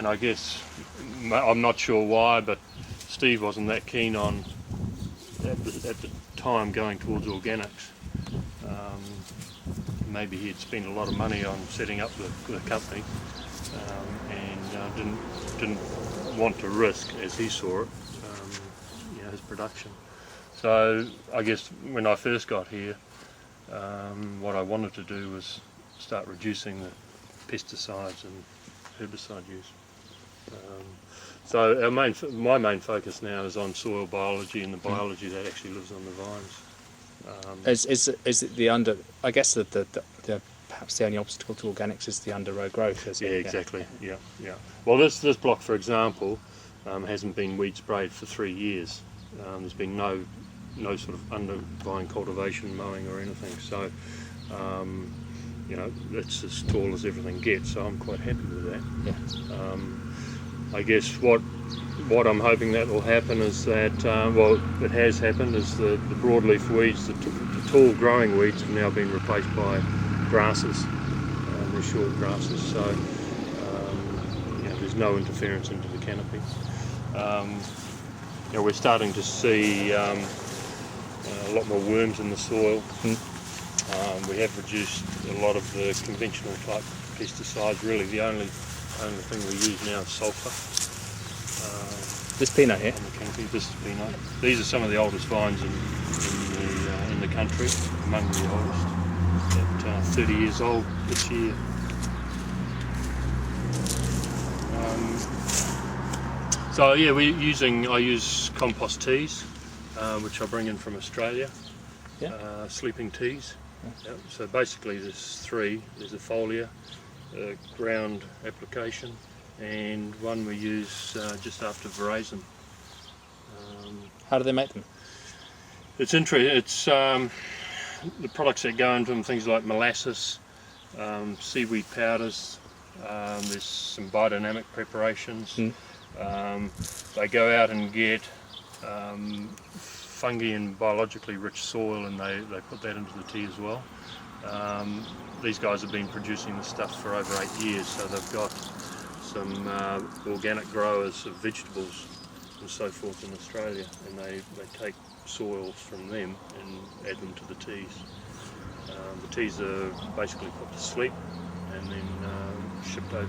and I guess, I'm not sure why, but Steve wasn't that keen on, at the time, going towards organics. Maybe he'd spent a lot of money on setting up the company, and didn't want to risk, as he saw it, his production. So I guess when I first got here, what I wanted to do was start reducing the pesticides and herbicide use. So my main focus now is on soil biology and the biology that actually lives on the vines. Is it I guess the perhaps the only obstacle to organics is the under-row growth, isn't it? Yeah, exactly. Yeah. Well, this block, for example, hasn't been weed sprayed for 3 years. There's been no sort of under vine cultivation, mowing or anything. So, it's as tall as everything gets. So I'm quite happy with that. Yeah. I guess what I'm hoping that will happen is that, it has happened, is the broadleaf weeds, the tall growing weeds have now been replaced by grasses. They're short grasses, so there's no interference into the canopy. We're starting to see a lot more worms in the soil. We have reduced a lot of the conventional type pesticides. Really the only thing we use now is sulphur. This peanut here? On the canopy. This is peanut. These are some of the oldest vines in the country, among the oldest. At 30 years old this year. I use compost teas, which I bring in from Australia. Yeah. Sleeping teas. Yeah. Yep. So basically there's 3. There's a foliar, a ground application, and one we use just after veraison. How do they make them? It's interesting. It's the products that go into them, things like molasses, seaweed powders. There's some biodynamic preparations. They go out and get fungi and biologically rich soil, and they put that into the tea as well. These guys have been producing this stuff for over 8 years, so they've got some organic growers of vegetables and so forth in Australia, and they take soils from them and add them to the teas. The teas are basically put to sleep and then shipped over